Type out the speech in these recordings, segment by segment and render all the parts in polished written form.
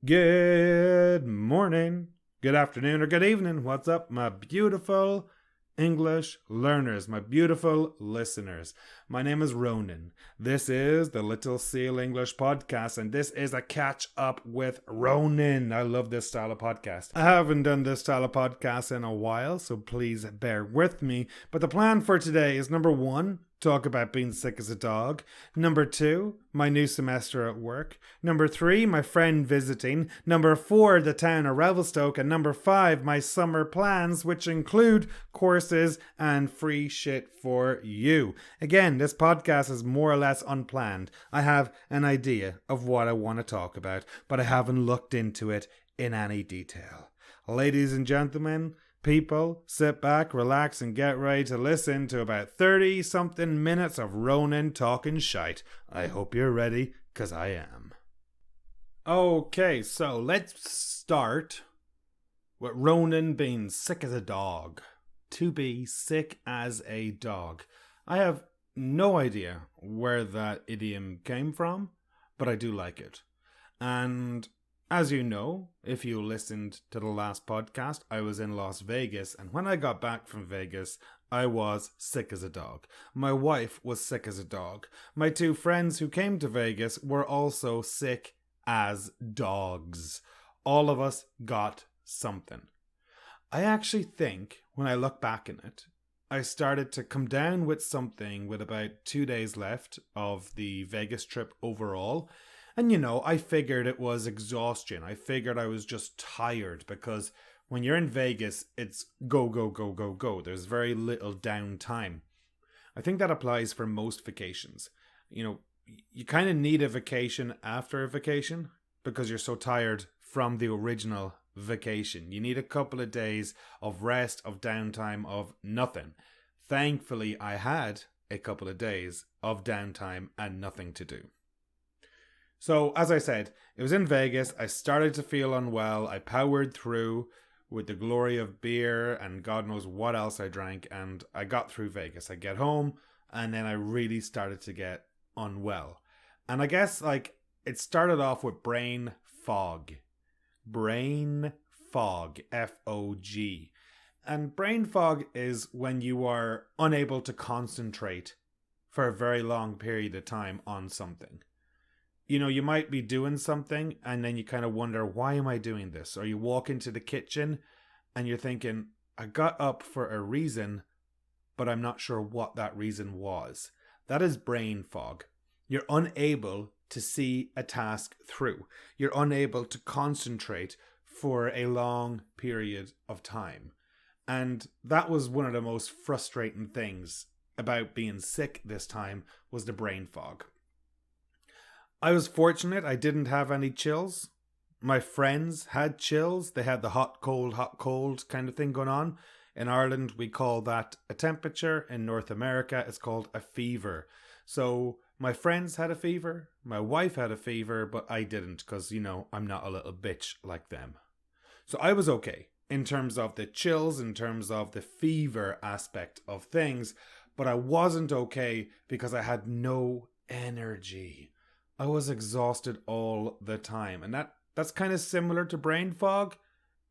Good morning, good afternoon, or good evening. What's up, my beautiful English learners, my beautiful listeners? My name is Ronan. This is the Little Seal English Podcast, and this is a catch up with Ronan. I love this style of podcast. I haven't done this style of podcast in a while, so please bear with me. But the plan for today is number one, talk about being sick as a dog. Number two, my new semester at work. Number three, my friend visiting. Number four, the town of Revelstoke. And number five, my summer plans, which include courses and free shit for you. Again, this podcast is more or less unplanned. I have an idea of what I want to talk about, but I haven't looked into it in any detail. Ladies and gentlemen, people, sit back, relax, and get ready to listen to about 30-something minutes of Ronan talking shite. I hope you're ready, because I am. Okay, so let's start with Ronan being sick as a dog. To be sick as a dog. I have no idea where that idiom came from, but I do like it. And as you know, if you listened to the last podcast, I was in Las Vegas, and when I got back from Vegas, I was sick as a dog. My wife was sick as a dog. My two friends who came to Vegas were also sick as dogs. All of us got something. I actually think, when I look back in it, I started to come down with something with about 2 days left of the Vegas trip overall. And I figured it was exhaustion. I figured I was just tired because when you're in Vegas, it's go, go, go, go, go. There's very little downtime. I think that applies for most vacations. You kind of need a vacation after a vacation because you're so tired from the original vacation. You need a couple of days of rest, of downtime, of nothing. Thankfully, I had a couple of days of downtime and nothing to do. So, as I said, it was in Vegas. I started to feel unwell. I powered through with the glory of beer and God knows what else I drank, and I got through Vegas. I get home, and then I really started to get unwell. And I guess, it started off with brain fog. Brain fog, F-O-G. And brain fog is when you are unable to concentrate for a very long period of time on something. You might be doing something and then you kind of wonder, why am I doing this? Or you walk into the kitchen and you're thinking, I got up for a reason, but I'm not sure what that reason was. That is brain fog. You're unable to see a task through. You're unable to concentrate for a long period of time. And that was one of the most frustrating things about being sick this time, was the brain fog. I was fortunate I didn't have any chills. My friends had chills. They had the hot, cold kind of thing going on. In Ireland, we call that a temperature. In North America, it's called a fever. So my friends had a fever. My wife had a fever, but I didn't because, I'm not a little bitch like them. So I was okay in terms of the chills, in terms of the fever aspect of things, but I wasn't okay because I had no energy. I was exhausted all the time. And that's kind of similar to brain fog,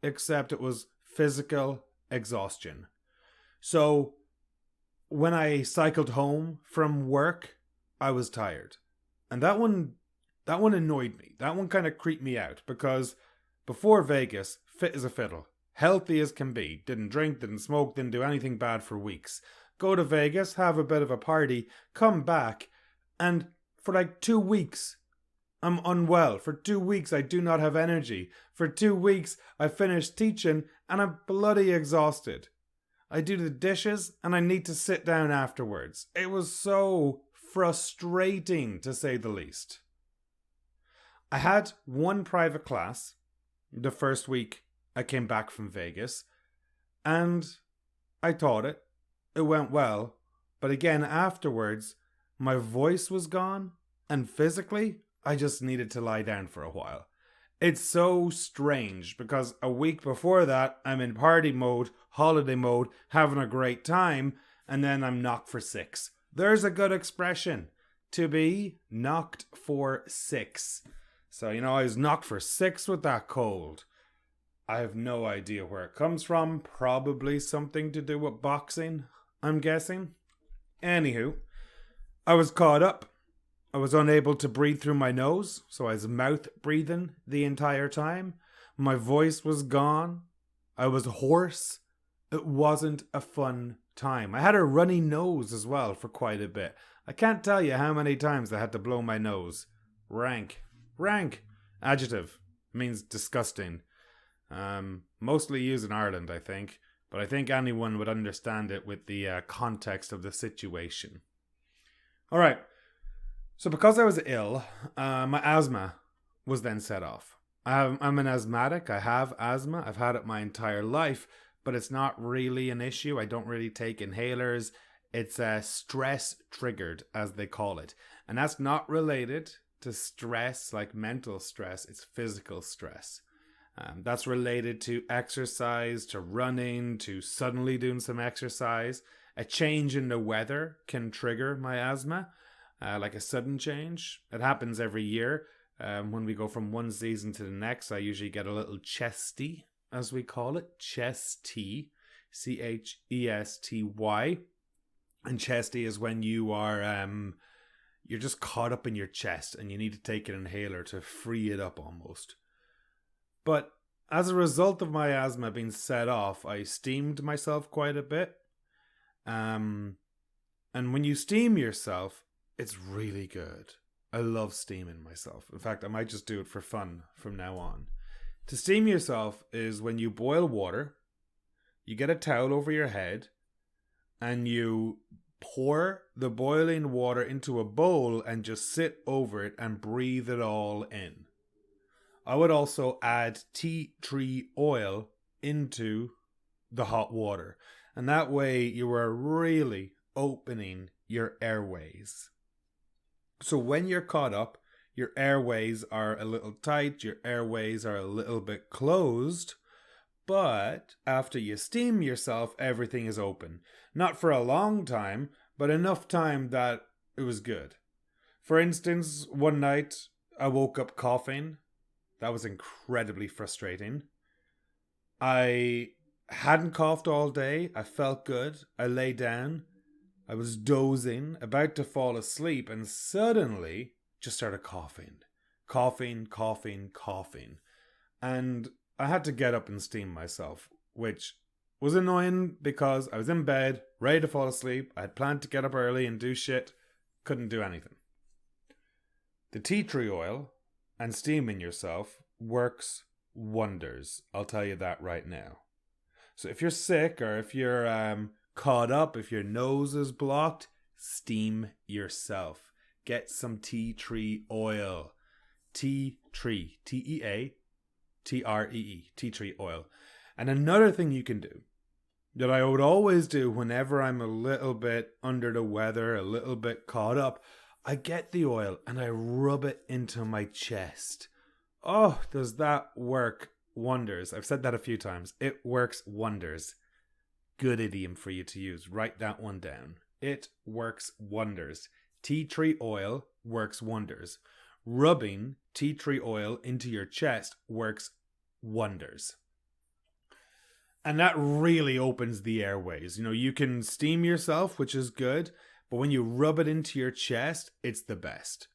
except it was physical exhaustion. So when I cycled home from work, I was tired. And that one annoyed me. That one kind of creeped me out because before Vegas, fit as a fiddle, healthy as can be, didn't drink, didn't smoke, didn't do anything bad for weeks. Go to Vegas, have a bit of a party, come back, and for 2 weeks, I'm unwell. For 2 weeks, I do not have energy. For 2 weeks, I finished teaching and I'm bloody exhausted. I do the dishes and I need to sit down afterwards. It was so frustrating, to say the least. I had one private class the first week I came back from Vegas, and I taught it. It went well, but again afterwards, my voice was gone, and physically, I just needed to lie down for a while. It's so strange because a week before that, I'm in party mode, holiday mode, having a great time, and then I'm knocked for six. There's a good expression. To be knocked for six. So, I was knocked for six with that cold. I have no idea where it comes from. Probably something to do with boxing, I'm guessing. Anywho, I was caught up. I was unable to breathe through my nose, so I was mouth breathing the entire time. My voice was gone. I was hoarse. It wasn't a fun time. I had a runny nose as well for quite a bit. I can't tell you how many times I had to blow my nose. Rank. Rank. Adjective. Means disgusting. Mostly used in Ireland, I think. But I think anyone would understand it with the context of the situation. Alright. So because I was ill, my asthma was then set off. I'm an asthmatic. I have asthma. I've had it my entire life. But it's not really an issue. I don't really take inhalers. It's stress triggered, as they call it. And that's not related to stress, like mental stress. It's physical stress. That's related to exercise, to running, to suddenly doing some exercise. A change in the weather can trigger my asthma, like a sudden change. It happens every year. When we go from one season to the next, I usually get a little chesty, as we call it. Chesty. Chesty. And chesty is when you are, you're just caught up in your chest and you need to take an inhaler to free it up almost. But as a result of my asthma being set off, I steamed myself quite a bit. And when you steam yourself, it's really good. I love steaming myself. In fact, I might just do it for fun from now on. To steam yourself is when you boil water, you get a towel over your head, and you pour the boiling water into a bowl and just sit over it and breathe it all in. I would also add tea tree oil into the hot water. And that way you are really opening your airways. So when you're caught up, your airways are a little tight, your airways are a little bit closed. But after you steam yourself, everything is open. Not for a long time, but enough time that it was good. For instance, one night I woke up coughing. That was incredibly frustrating. I hadn't coughed all day. I felt good. I lay down. I was dozing, about to fall asleep, and suddenly just started coughing. Coughing. And I had to get up and steam myself, which was annoying because I was in bed, ready to fall asleep. I had planned to get up early and do shit. Couldn't do anything. The tea tree oil and steaming yourself works wonders. I'll tell you that right now. So if you're sick or if you're caught up, if your nose is blocked, steam yourself. Get some tea tree oil. Tea tree. T-E-A. T-R-E-E, tea tree oil. And another thing you can do that I would always do whenever I'm a little bit under the weather, a little bit caught up, I get the oil and I rub it into my chest. Oh, does that work wonders. I've said that a few times. It works wonders. Good idiom for you to use. Write that one down. It works wonders. Tea tree oil works wonders. Rubbing tea tree oil into your chest works wonders. And that really opens the airways. You can steam yourself, which is good, but when you rub it into your chest, it's the best.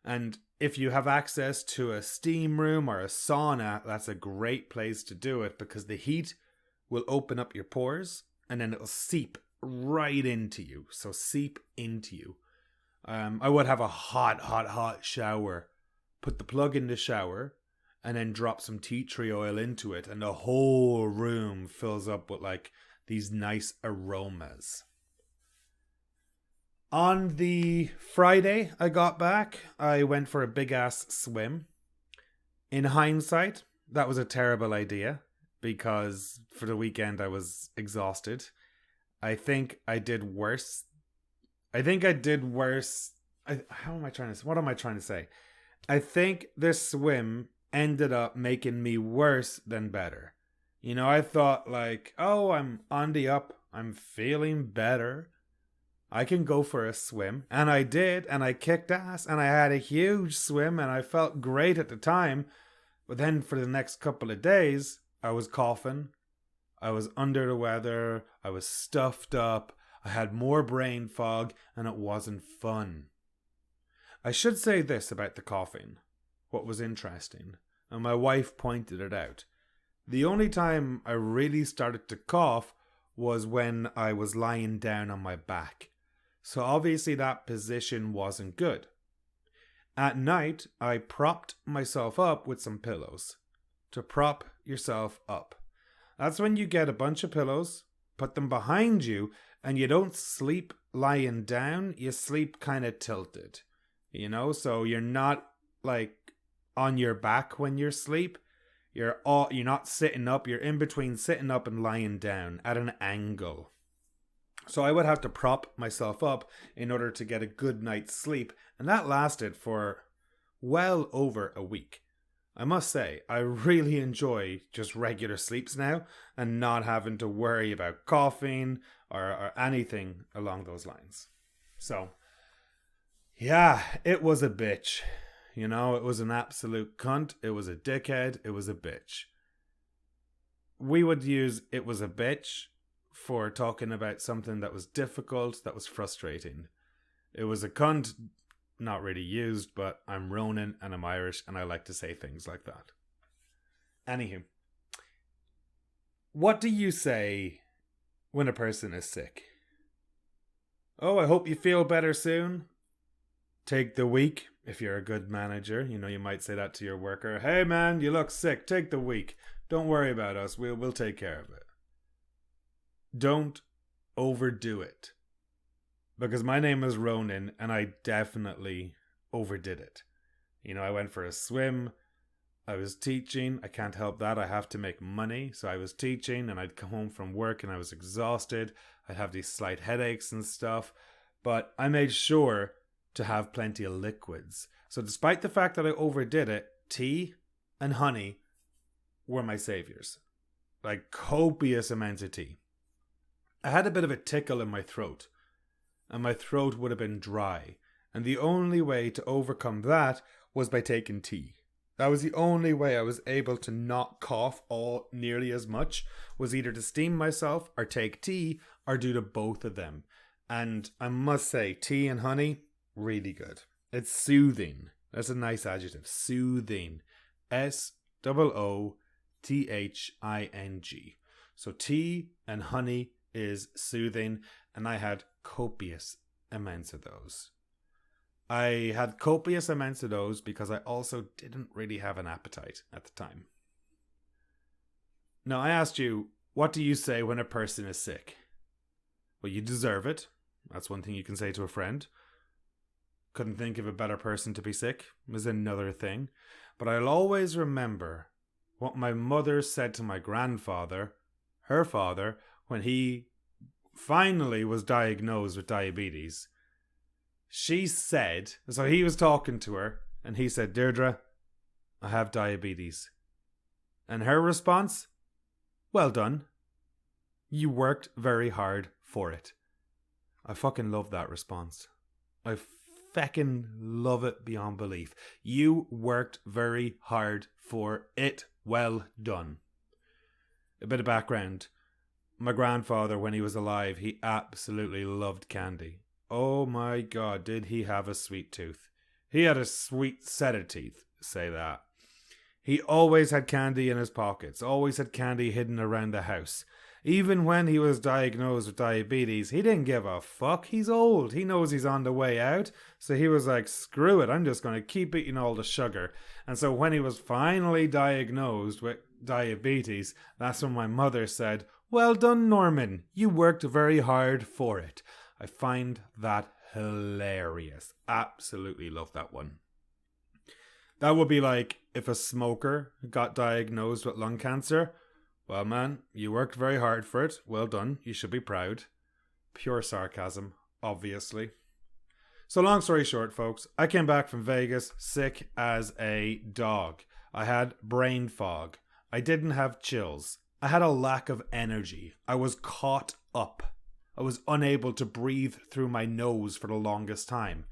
And if you have access to a steam room or a sauna, that's a great place to do it because the heat will open up your pores and then it'll seep right into you. So seep into you. I would have a hot shower. Put the plug in the shower and then drop some tea tree oil into it and the whole room fills up with like these nice aromas. On the Friday I got back, I went for a big ass swim. In hindsight, that was a terrible idea because for the weekend I was exhausted. I think I did worse. What am I trying to say? I think this swim ended up making me worse than better. I thought like, oh, I'm on the up. I'm feeling better. I can go for a swim. And I did, and I kicked ass, and I had a huge swim, and I felt great at the time. But then for the next couple of days, I was coughing. I was under the weather. I was stuffed up. I had more brain fog, and it wasn't fun. I should say this about the coughing. What was interesting, and my wife pointed it out. The only time I really started to cough was when I was lying down on my back. So obviously that position wasn't good. At night, I propped myself up with some pillows. To prop yourself up. That's when you get a bunch of pillows, put them behind you, and you don't sleep lying down, you sleep kind of tilted. You know, so you're not like on your back when you sleep. You're not sitting up, you're in between sitting up and lying down at an angle. So I would have to prop myself up in order to get a good night's sleep, and that lasted for well over a week. I must say, I really enjoy just regular sleeps now and not having to worry about coughing or anything along those lines. So, yeah, it was a bitch. You know, it was an absolute cunt. It was a dickhead. It was a bitch. We would use "it was a bitch" for talking about something that was difficult, that was frustrating. It was a cunt, not really used, but I'm Ronan and I'm Irish and I like to say things like that. Anywho, what do you say when a person is sick? Oh, I hope you feel better soon. Take the week. If you're a good manager, you know, you might say that to your worker. Hey man, you look sick. Take the week. Don't worry about us. We'll take care of it. Don't overdo it. Because my name is Ronan and I definitely overdid it. You know, I went for a swim. I was teaching. I can't help that. I have to make money. So I was teaching and I'd come home from work and I was exhausted. I'd have these slight headaches and stuff. But I made sure to have plenty of liquids. So despite the fact that I overdid it, tea and honey were my saviors. Like copious amounts of tea. I had a bit of a tickle in my throat, and my throat would have been dry. And the only way to overcome that was by taking tea. That was the only way I was able to not cough all nearly as much, was either to steam myself or take tea or do the both of them. And I must say, tea and honey, really good. It's soothing. That's a nice adjective. Soothing. SOOTHING. So tea and honey is soothing, and I had copious amounts of those. I had copious amounts of those because I also didn't really have an appetite at the time. Now, I asked you, what do you say when a person is sick? Well, you deserve it. That's one thing you can say to a friend. Couldn't think of a better person to be sick is another thing. But I'll always remember what my mother said to my grandfather, her father, when he finally was diagnosed with diabetes. She said, so he was talking to her, and he said, Deirdre, I have diabetes. And her response, well done. You worked very hard for it. I fucking love that response. I feckin' love it beyond belief. You worked very hard for it. Well done. A bit of background. My grandfather, when he was alive, he absolutely loved candy. Oh my God, did he have a sweet tooth. He had a sweet set of teeth, say that. He always had candy in his pockets, always had candy hidden around the house. Even when he was diagnosed with diabetes, he didn't give a fuck. He's old. He knows he's on the way out. So he was like, screw it, I'm just going to keep eating all the sugar. And so when he was finally diagnosed with diabetes, that's when my mother said, well done, Norman. You worked very hard for it. I find that hilarious. Absolutely love that one. That would be like if a smoker got diagnosed with lung cancer. Well, man, you worked very hard for it. Well done. You should be proud. Pure sarcasm, obviously. So long story short, folks, I came back from Vegas sick as a dog. I had brain fog. I didn't have chills. I had a lack of energy. I was caught up. I was unable to breathe through my nose for the longest time.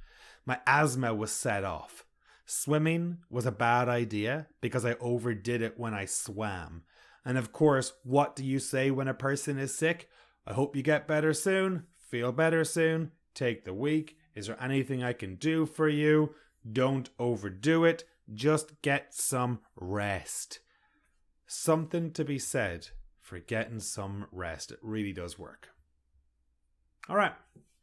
My asthma was set off. Swimming was a bad idea because I overdid it when I swam. And of course, what do you say when a person is sick? I hope you get better soon, feel better soon, take the week. Is there anything I can do for you? Don't overdo it. Just get some rest. Something to be said for getting some rest. It really does work. All right,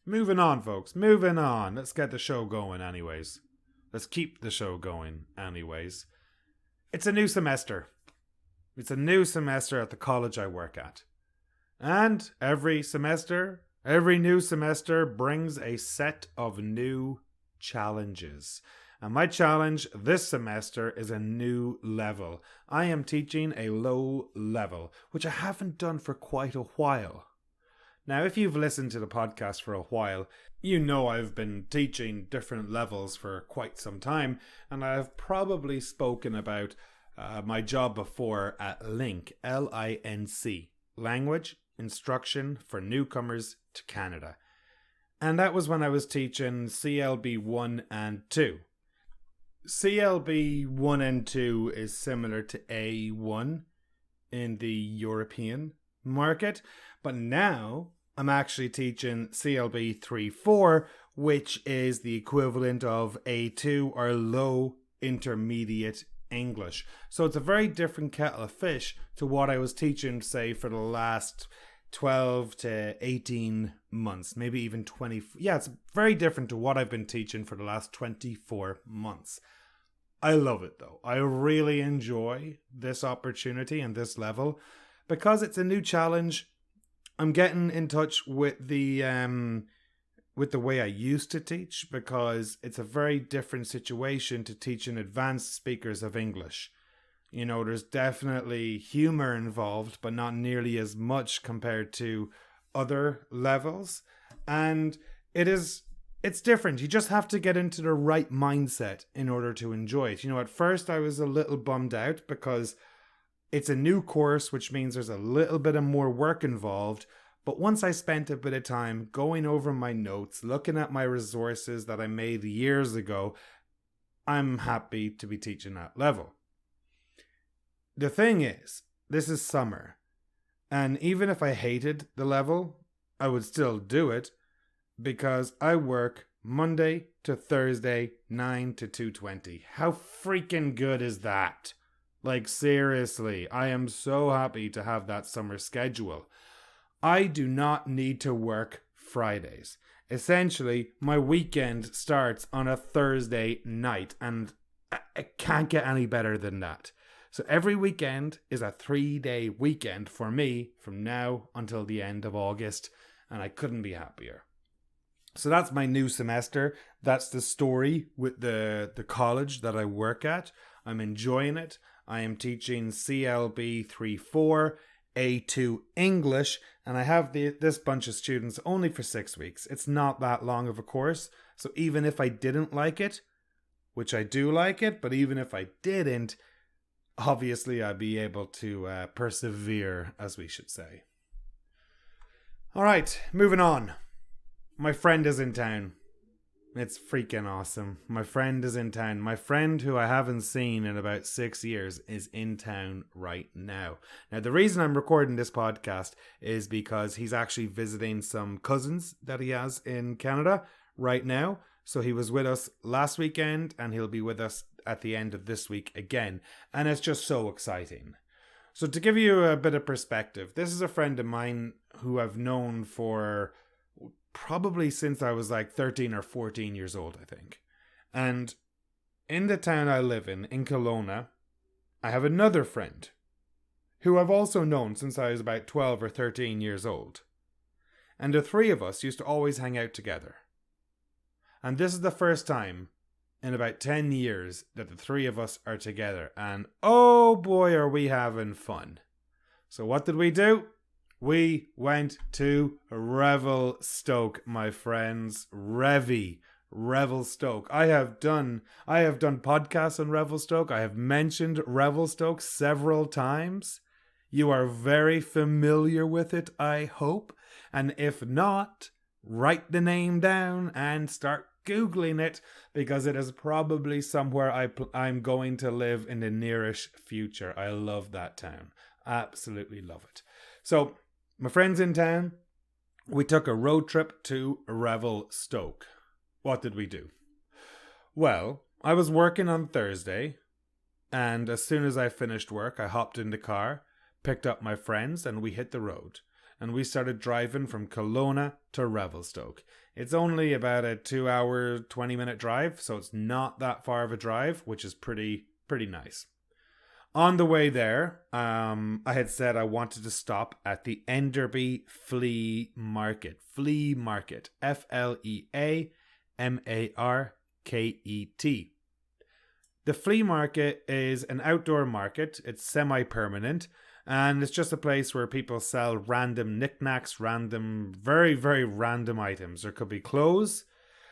moving on, folks. Moving on. Let's get the show going anyways. Let's keep the show going anyways. It's a new semester. It's a new semester at the college I work at. And every new semester brings a set of new challenges. And my challenge this semester is a new level. I am teaching a low level, which I haven't done for quite a while. Now, if you've listened to the podcast for a while, you know I've been teaching different levels for quite some time, and I've probably spoken about my job before at LINC, L-I-N-C, Language Instruction for Newcomers to Canada. And that was when I was teaching CLB 1 and 2. CLB 1 and 2 is similar to A1 in the European market, but now I'm actually teaching CLB 3-4, which is the equivalent of A2 or low intermediate English. So it's a very different kettle of fish to what I was teaching, say, for the last 12 to 18 months, maybe even 20. Yeah, it's very different to what I've been teaching for the last 24 months. I love it though. I really enjoy this opportunity and this level because it's a new challenge. I'm getting in touch with the way I used to teach because it's a very different situation to teaching advanced speakers of English. You know, there's definitely humor involved, but not nearly as much compared to other levels. And it's different. You just have to get into the right mindset in order to enjoy it. You know, at first I was a little bummed out because it's a new course, which means there's a little bit of more work involved. But once I spent a bit of time going over my notes, looking at my resources that I made years ago, I'm happy to be teaching that level. The thing is, this is summer, and even if I hated the level, I would still do it because I work Monday to Thursday, 9 to 2:20. How freaking good is that? Like, seriously, I am so happy to have that summer schedule. I do not need to work Fridays. Essentially, my weekend starts on a Thursday night, and I can't get any better than that. So every weekend is a 3-day weekend for me from now until the end of August, and I couldn't be happier. So that's my new semester. That's the story with the college that I work at. I'm enjoying it. I am teaching CLB 3-4, A2 English, and I have this bunch of students only for 6 weeks. It's not that long of a course, so even if I didn't like it, which I do like it, but even if I didn't, obviously I'd be able to persevere, as we should say. All right, moving on. My friend is in town. It's freaking awesome. My friend is in town. My friend who I haven't seen in about 6 years is in town right now. Now, the reason I'm recording this podcast is because he's actually visiting some cousins that he has in Canada right now. So he was with us last weekend and he'll be with us at the end of this week again. And it's just so exciting. So to give you a bit of perspective, this is a friend of mine who I've known for probably since I was like 13 or 14 years old, I think. And in the town I live in Kelowna, I have another friend who I've also known since I was about 12 or 13 years old. And the three of us used to always hang out together. And this is the first time in about 10 years that the three of us are together. And oh boy, are we having fun. So what did we do? We went to Revelstoke, my friends. Revelstoke. I have done podcasts on Revelstoke. I have mentioned Revelstoke several times. You are very familiar with it, I hope. And if not, write the name down and start Googling it, because it is probably somewhere I'm going to live in the nearish future. I love that town. Absolutely love it. So, my friends in town, we took a road trip to Revelstoke. What did we do? Well, I was working on Thursday, and as soon as I finished work, I hopped in the car, picked up my friends, and we hit the road. And we started driving from Kelowna to Revelstoke. It's only about a 2-hour, 20-minute drive, so it's not that far of a drive, which is pretty nice. On the way there, I had said I wanted to stop at the Enderby Flea Market. Flea Market. Fleamarket. The flea market is an outdoor market. It's semi-permanent. And it's just a place where people sell random knickknacks, very, very random items. There could be clothes.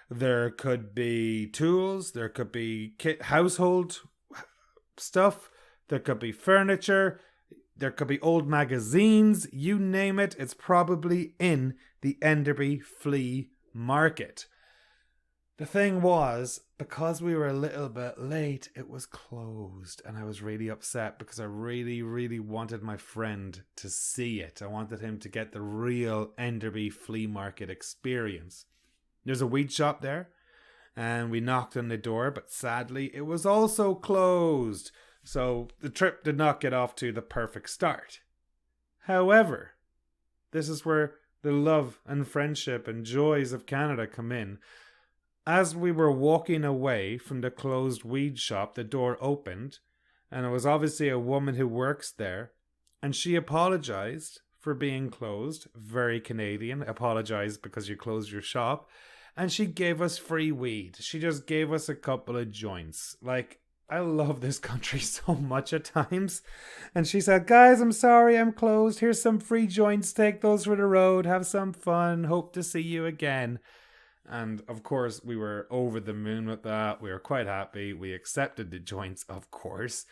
There could be tools. There could be household stuff. There could be furniture, there could be old magazines, you name it, it's probably in the Enderby Flea Market. The thing was, because we were a little bit late, it was closed, and I was really upset because I really, really wanted my friend to see it. I wanted him to get the real Enderby Flea Market experience. There's a weed shop there, and we knocked on the door, but sadly, it was also closed. So the trip did not get off to the perfect start. However, this is where the love and friendship and joys of Canada come in. As we were walking away from the closed weed shop, the door opened, and it was obviously a woman who works there, and she apologized for being closed. Very Canadian. Apologized because you closed your shop. And she gave us free weed. She just gave us a couple of joints. Like, I love this country so much at times. And she said, guys, I'm sorry I'm closed. Here's some free joints. Take those for the road. Have some fun. Hope to see you again. And of course, we were over the moon with that. We were quite happy. We accepted the joints, of course.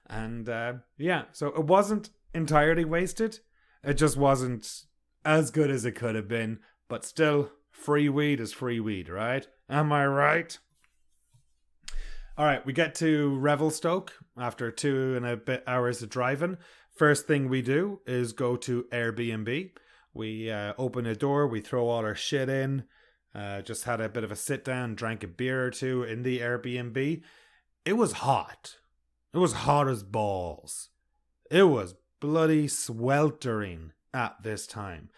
And yeah, so it wasn't entirely wasted. It just wasn't as good as it could have been. But still, free weed is free weed, right? Am I right? All right, we get to Revelstoke after 2 and a bit hours of driving. First thing we do is go to Airbnb. We open a door, we throw all our shit in. Just had a bit of a sit down, drank a beer or two in the Airbnb. It was hot. It was hot as balls. It was bloody sweltering at this time.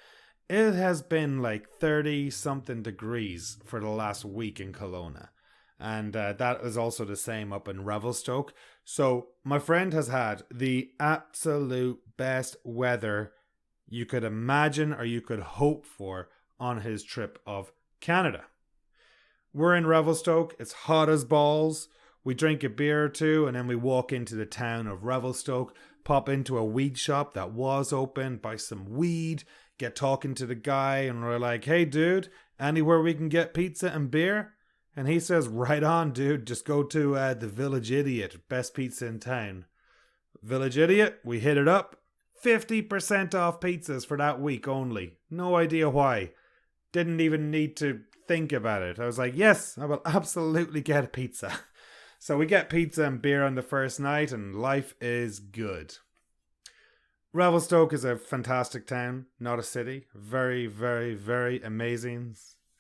It has been like 30-something degrees for the last week in Kelowna. And that is also the same up in Revelstoke. So my friend has had the absolute best weather you could imagine or you could hope for on his trip of Canada. We're in Revelstoke. It's hot as balls. We drink a beer or two and then we walk into the town of Revelstoke, pop into a weed shop that was open, buy some weed, get talking to the guy, and we're like, hey dude, anywhere we can get pizza and beer? And he says, right on, dude. Just go to the Village Idiot. Best pizza in town. Village Idiot, we hit it up. 50% off pizzas for that week only. No idea why. Didn't even need to think about it. I was like, yes, I will absolutely get a pizza. So we get pizza and beer on the first night, and life is good. Revelstoke is a fantastic town, not a city. Very, very, very amazing.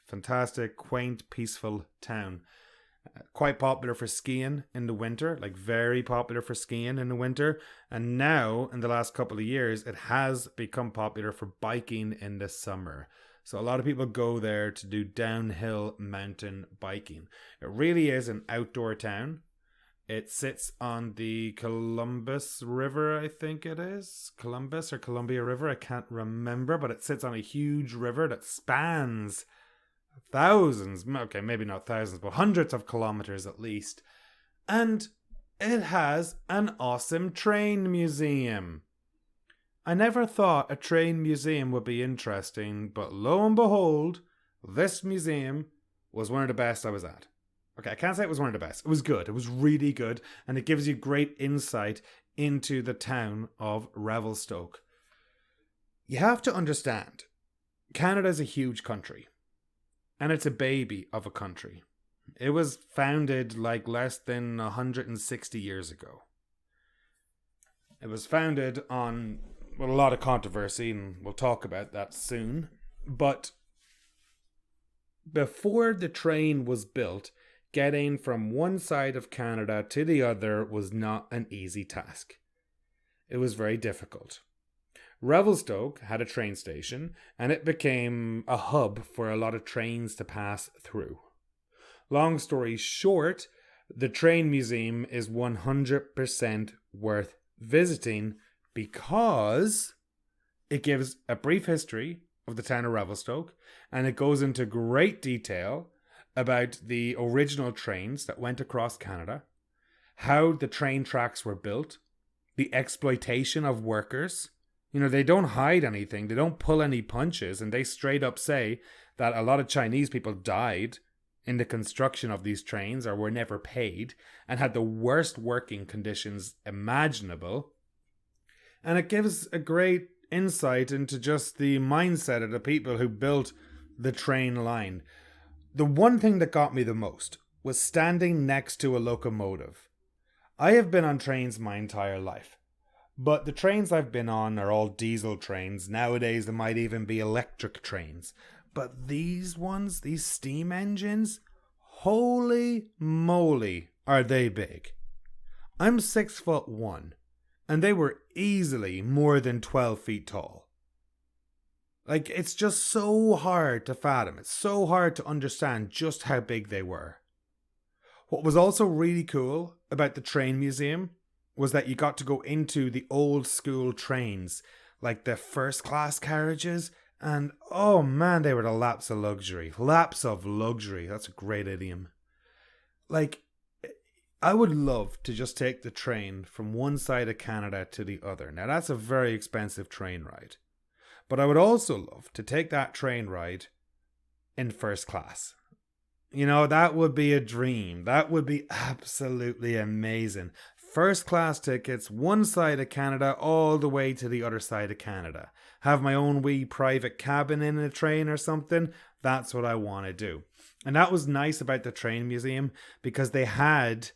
Fantastic, quaint, peaceful town. Quite popular for skiing in the winter, like very popular for skiing in the winter. And now, in the last couple of years, it has become popular for biking in the summer. So a lot of people go there to do downhill mountain biking. It really is an outdoor town. It sits on the Columbus River, I think it is. Columbus or Columbia River, I can't remember. But it sits on a huge river that spans thousands, okay, maybe not thousands, but hundreds of kilometers at least. And it has an awesome train museum. I never thought a train museum would be interesting, but lo and behold, this museum was one of the best I was at. Okay, I can't say it was one of the best. It was good. It was really good, and it gives you great insight into the town of Revelstoke. You have to understand, Canada's a huge country, and it's a baby of a country. It was founded like less than 160 years ago. It was founded on a lot of controversy, and we'll talk about that soon. But before the train was built, getting from one side of Canada to the other was not an easy task. It was very difficult. Revelstoke had a train station, and it became a hub for a lot of trains to pass through. Long story short, the train museum is 100% worth visiting because it gives a brief history of the town of Revelstoke, and it goes into great detail about the original trains that went across Canada, how the train tracks were built, the exploitation of workers. They don't hide anything, they don't pull any punches, and they straight up say that a lot of Chinese people died in the construction of these trains or were never paid and had the worst working conditions imaginable. And it gives a great insight into just the mindset of the people who built the train line. The one thing that got me the most was standing next to a locomotive. I have been on trains my entire life, but the trains I've been on are all diesel trains. Nowadays, there might even be electric trains. But these ones, these steam engines, holy moly, are they big. I'm 6'1", and they were easily more than 12 feet tall. Like, it's just so hard to fathom. It's so hard to understand just how big they were. What was also really cool about the train museum was that you got to go into the old school trains, like the first class carriages, and oh man, they were the laps of luxury. Laps of luxury, that's a great idiom. Like, I would love to just take the train from one side of Canada to the other. Now that's a very expensive train ride. But I would also love to take that train ride in first class. That would be a dream. That would be absolutely amazing. First class tickets, one side of Canada, all the way to the other side of Canada. Have my own wee private cabin in a train or something. That's what I want to do. And that was nice about the train museum because they had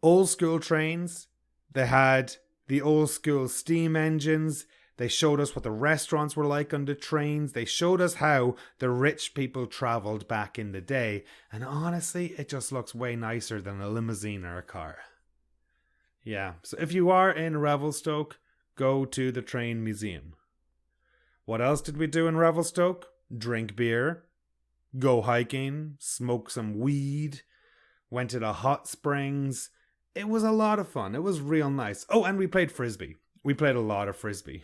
old school trains. They had the old school steam engines. They showed us what the restaurants were like on the trains. They showed us how the rich people travelled back in the day. And honestly, it just looks way nicer than a limousine or a car. Yeah, so if you are in Revelstoke, go to the train museum. What else did we do in Revelstoke? Drink beer, go hiking, smoke some weed, went to the hot springs. It was a lot of fun. It was real nice. Oh, and we played frisbee. We played a lot of frisbee.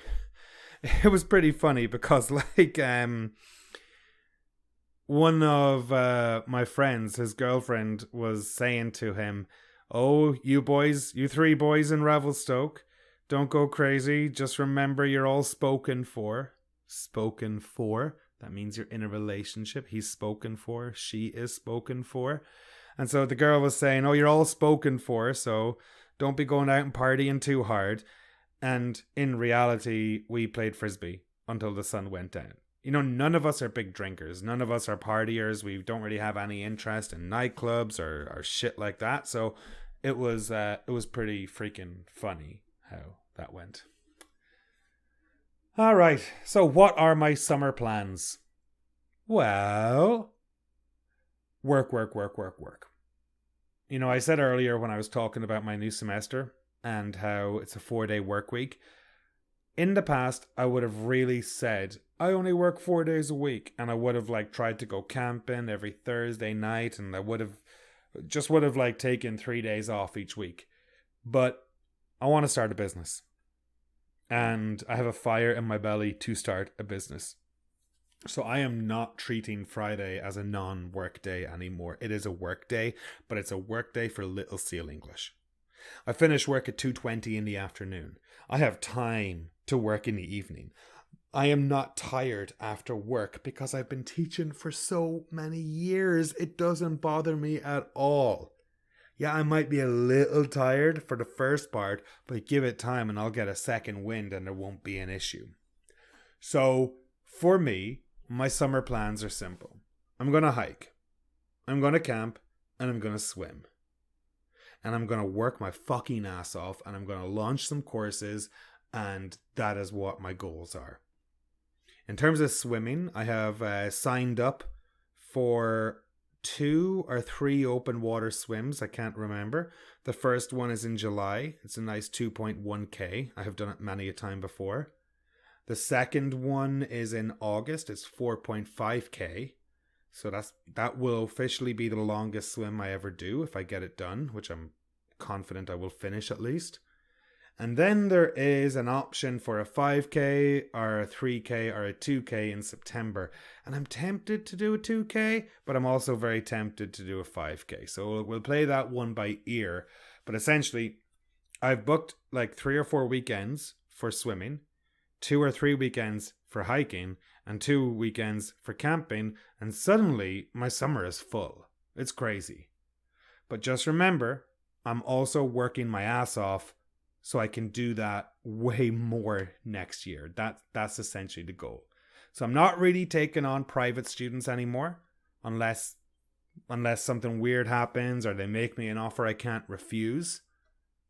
It was pretty funny because one of my friends, his girlfriend, was saying to him, "Oh, you three boys in Revelstoke, don't go crazy. Just remember you're all spoken for." Spoken for. That means you're in a relationship. He's spoken for. She is spoken for. And so the girl was saying, "Oh, you're all spoken for, so don't be going out and partying too hard." And in reality, we played frisbee until the sun went down. None of us are big drinkers. None of us are partiers. We don't really have any interest in nightclubs or shit like that. So it was pretty freaking funny how that went. All right. So what are my summer plans? Well, work. I said earlier when I was talking about my new semester and how it's a 4-day work week. In the past, I would have really said, I only work 4 days a week. And I would have tried to go camping every Thursday night. And I would have taken 3 days off each week. But I want to start a business. And I have a fire in my belly to start a business. So I am not treating Friday as a non-work day anymore. It is a work day, but it's a work day for Little Seal English. I finish work at 2:20 in the afternoon. I have time to work in the evening. I am not tired after work because I've been teaching for so many years. It doesn't bother me at all. Yeah, I might be a little tired for the first part, but give it time and I'll get a second wind and there won't be an issue. So, for me, my summer plans are simple. I'm going to hike, I'm going to camp, and I'm going to swim. And I'm going to work my fucking ass off, and I'm going to launch some courses, and that is what my goals are. In terms of swimming, I have signed up for 2 or 3 open water swims. I can't remember. The first one is in July. It's a nice 2.1k. I have done it many a time before. The second one is in August. It's 4.5k. So that will officially be the longest swim I ever do if I get it done, which I'm confident I will finish at least. And then there is an option for a 5k or a 3k or a 2k in September. And I'm tempted to do a 2k, but I'm also very tempted to do a 5k. So we'll play that one by ear. But essentially, I've booked like 3 or 4 weekends for swimming, 2 or 3 weekends for hiking, and 2 weekends for camping, and suddenly my summer is full. It's crazy. But just remember, I'm also working my ass off so I can do that way more next year. That's essentially the goal. So I'm not really taking on private students anymore, unless something weird happens or they make me an offer I can't refuse.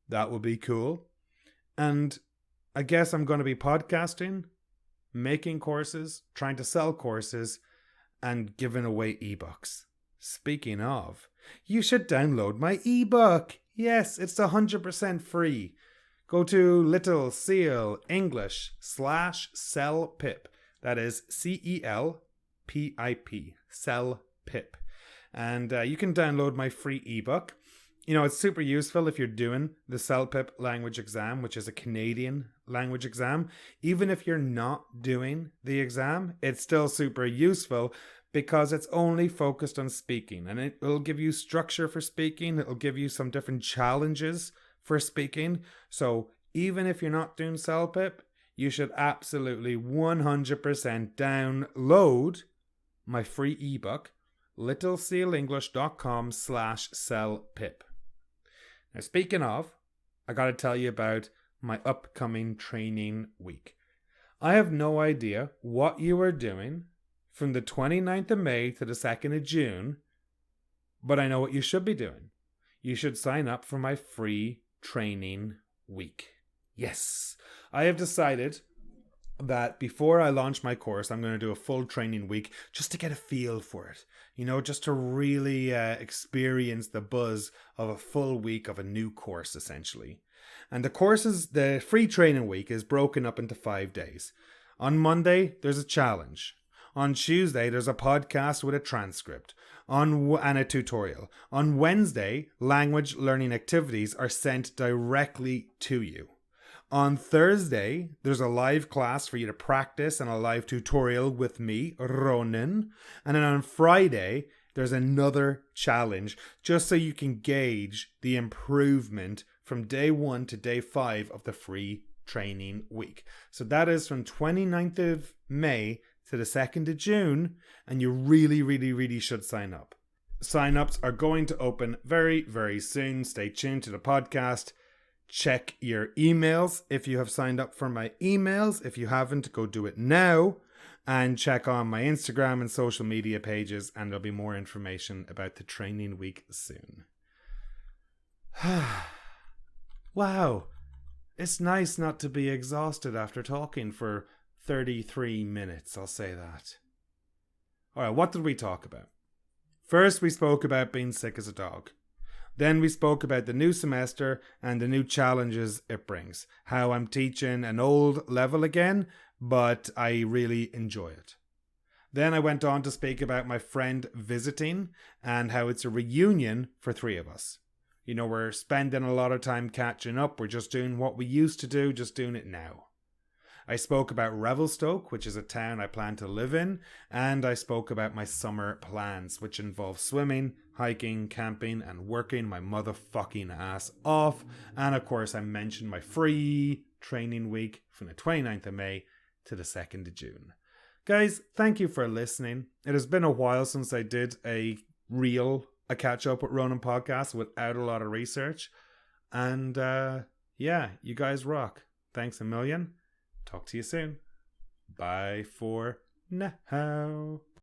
That would be cool. And I guess I'm going to be podcasting, making courses, trying to sell courses, and giving away ebooks. Speaking of, you should download my ebook. Yes, it's 100% free. Go to Little Seal English /sellpip. That is CELPIP. Sellpip. And you can download my free ebook. You know, it's super useful if you're doing the CELPIP language exam, which is a Canadian language exam. Even if you're not doing the exam, it's still super useful because it's only focused on speaking. And it will give you structure for speaking. It'll give you some different challenges for speaking. So even if you're not doing CELPIP, you should absolutely 100% download my free ebook, littlesealenglish.com/sellpip. Now, speaking of, I got to tell you about my upcoming training week. I have no idea what you are doing from the 29th of May to the 2nd of June, but I know what you should be doing. You should sign up for my free training week. Yes, I have decided that before I launch my course, I'm going to do a full training week just to get a feel for it. You know, just to really experience the buzz of a full week of a new course, essentially. And the free training week is broken up into 5 days. On Monday, there's a challenge. On Tuesday, there's a podcast with a transcript and a tutorial. On Wednesday, language learning activities are sent directly to you. On Thursday, there's a live class for you to practice and a live tutorial with me, Ronan. And then on Friday, there's another challenge just so you can gauge the improvement from day 1 to day 5 of the free training week. So that is from 29th of May to the 2nd of June, and you really, really, really should sign up. Sign-ups are going to open very, very soon. Stay tuned to the podcast. Check your emails if you have signed up for my emails. If you haven't, go do it now. And check on my Instagram and social media pages, and there'll be more information about the training week soon. Wow. It's nice not to be exhausted after talking for 33 minutes, I'll say that. Alright, what did we talk about? First, we spoke about being sick as a dog. Then we spoke about the new semester and the new challenges it brings. How I'm teaching an old level again, but I really enjoy it. Then I went on to speak about my friend visiting and how it's a reunion for 3 of us. You know, we're spending a lot of time catching up. We're just doing what we used to do, just doing it now. I spoke about Revelstoke, which is a town I plan to live in, and I spoke about my summer plans, which involve swimming, hiking, camping, and working my motherfucking ass off. And of course, I mentioned my free training week from the 29th of May to the 2nd of June. Guys, thank you for listening. It has been a while since I did a catch up with Ronan podcast without a lot of research. And yeah, you guys rock. Thanks a million. Talk to you soon. Bye for now.